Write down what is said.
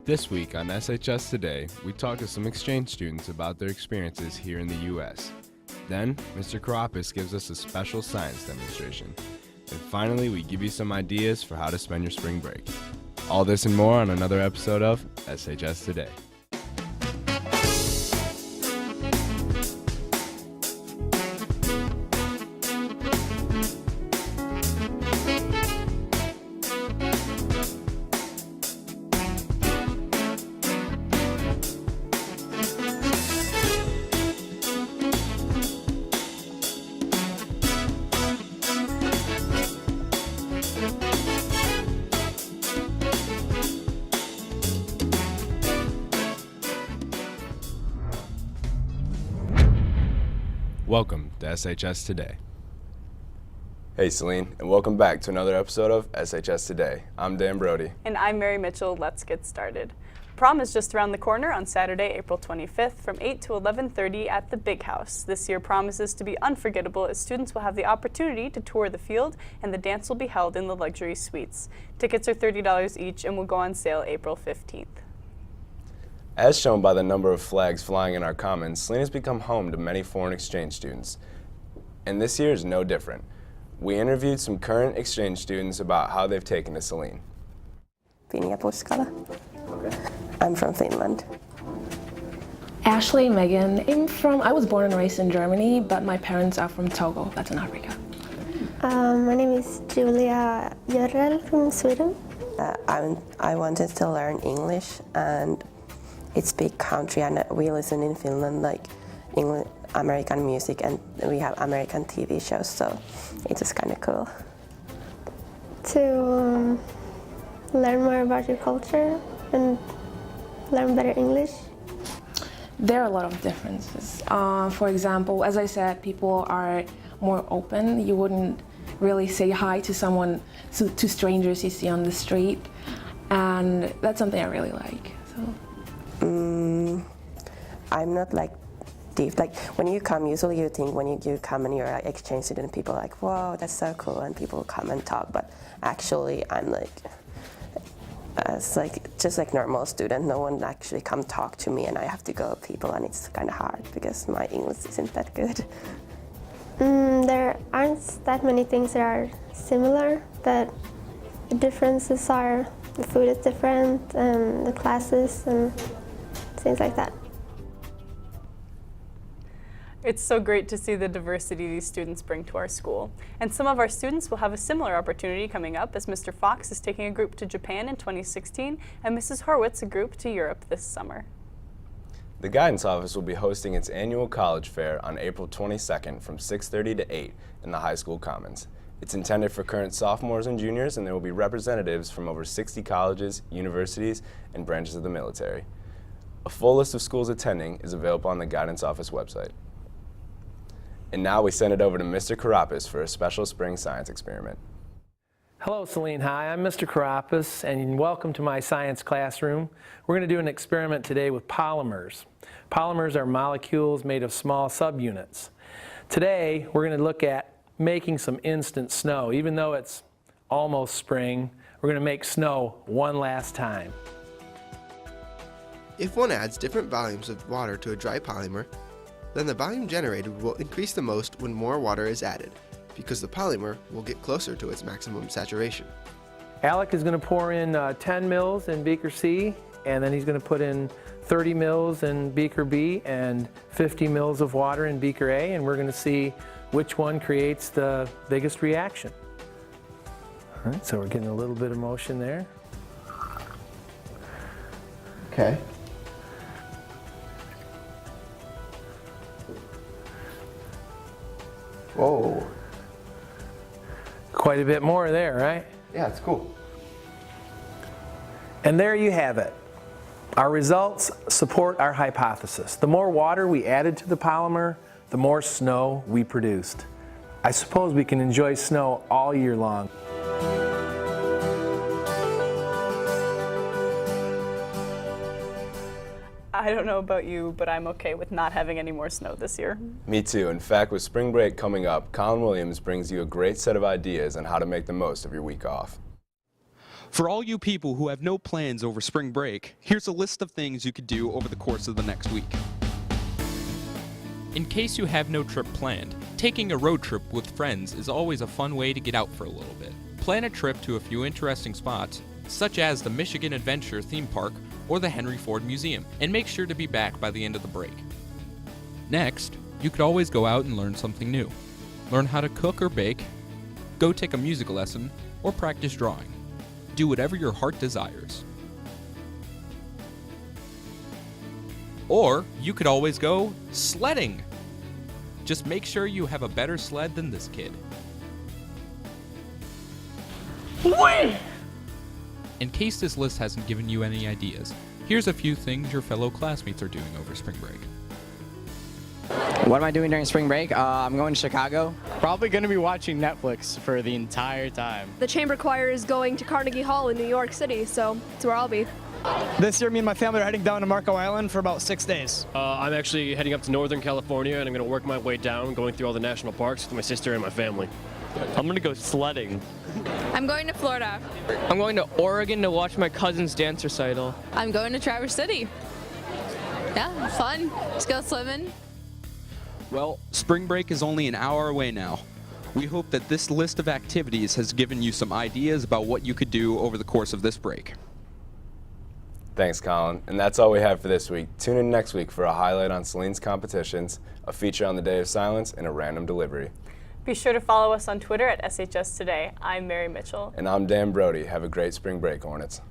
This week on SHS Today, we talk to some exchange students about their experiences here in the U.S. Then, Mr. Karapas gives us a special science demonstration. And finally, we give you some ideas for how to spend your spring break. All this and more on another episode of SHS Today. Welcome to SHS Today. Hey Saline, and welcome back to another episode of SHS Today. I'm Dan Brodie. And I'm Mary Mitchell. Let's get started. Prom is just around the corner on Saturday, April 25th from 8 to 11:30 at the Big House. This year promises to be unforgettable as students will have the opportunity to tour the field and the dance will be held in the luxury suites. Tickets are $30 each and will go on sale April 15th. As shown by the number of flags flying in our commons, Saline has become home to many foreign exchange students. And this year is no different. We interviewed some current exchange students about how they've taken to Saline. Pinja Puskala. Okay. I'm from Finland. Ashley Megan. I was born and raised in Germany, but my parents are from Togo, that's in Africa. My name is Julia Jörrel from Sweden. I wanted to learn English, and it's big country, and we listen in Finland like American music, and we have American TV shows, so it was kind of cool. To learn more about your culture and learn better English. There are a lot of differences. For example, as I said, people are more open. You wouldn't really say hi to someone, to strangers you see on the street, and that's something I really like. So. I'm not like deep. Like when you come, usually you think when you come and you're an exchange student, people are like, "Whoa, that's so cool," and people come and talk. But actually, I'm like, just like normal student. No one actually come talk to me, and I have to go to people, and it's kind of hard because my English isn't that good. There aren't that many things that are similar. That the differences are the food is different, and the classes and things like that. It's so great to see the diversity these students bring to our school. And some of our students will have a similar opportunity coming up as Mr. Fox is taking a group to Japan in 2016 and Mrs. Horwitz a group to Europe this summer. The Guidance Office will be hosting its annual college fair on April 22nd from 6:30 to 8 in the high school commons. It's intended for current sophomores and juniors, and there will be representatives from over 60 colleges, universities, and branches of the military. A full list of schools attending is available on the Guidance Office website. And now we send it over to Mr. Karapas for a special spring science experiment. Hello, Saline. Hi, I'm Mr. Karapas, and welcome to my science classroom. We're going to do an experiment today with polymers. Polymers are molecules made of small subunits. Today, we're going to look at making some instant snow. Even though it's almost spring, we're going to make snow one last time. If one adds different volumes of water to a dry polymer, then the volume generated will increase the most when more water is added, because the polymer will get closer to its maximum saturation. Alec is going to pour in 10 mils in beaker C, and then he's going to put in 30 mils in beaker B and 50 mils of water in beaker A, and we're going to see which one creates the biggest reaction. All right, so we're getting a little bit of motion there. Okay. Whoa. Quite a bit more there, right? Yeah, it's cool. And there you have it. Our results support our hypothesis. The more water we added to the polymer, the more snow we produced. I suppose we can enjoy snow all year long. I don't know about you, but I'm okay with not having any more snow this year. Me too. In fact, with spring break coming up, Colin Williams brings you a great set of ideas on how to make the most of your week off. For all you people who have no plans over spring break, here's a list of things you could do over the course of the next week. In case you have no trip planned, taking a road trip with friends is always a fun way to get out for a little bit. Plan a trip to a few interesting spots, such as the Michigan Adventure theme park or the Henry Ford Museum, and make sure to be back by the end of the break. Next, you could always go out and learn something new. Learn how to cook or bake, go take a music lesson, or practice drawing. Do whatever your heart desires. Or you could always go sledding. Just make sure you have a better sled than this kid. In case this list hasn't given you any ideas, here's a few things your fellow classmates are doing over spring break. What am I doing during spring break? I'm going to Chicago. Probably going to be watching Netflix for the entire time. The chamber choir is going to Carnegie Hall in New York City, so that's where I'll be. This year, me and my family are heading down to Marco Island for about 6 days. I'm actually heading up to Northern California, and I'm going to work my way down, going through all the national parks with my sister and my family. I'm going to go sledding. I'm going to Florida. I'm going to Oregon to watch my cousin's dance recital. I'm going to Traverse City. Yeah, fun. Let's go swimming. Well, spring break is only an hour away now. We hope that this list of activities has given you some ideas about what you could do over the course of this break. Thanks, Colin. And that's all we have for this week. Tune in next week for a highlight on Saline's competitions, a feature on the Day of Silence, and a random delivery. Be sure to follow us on Twitter at SHS Today. I'm Mary Mitchell. And I'm Dan Brodie. Have a great spring break, Hornets.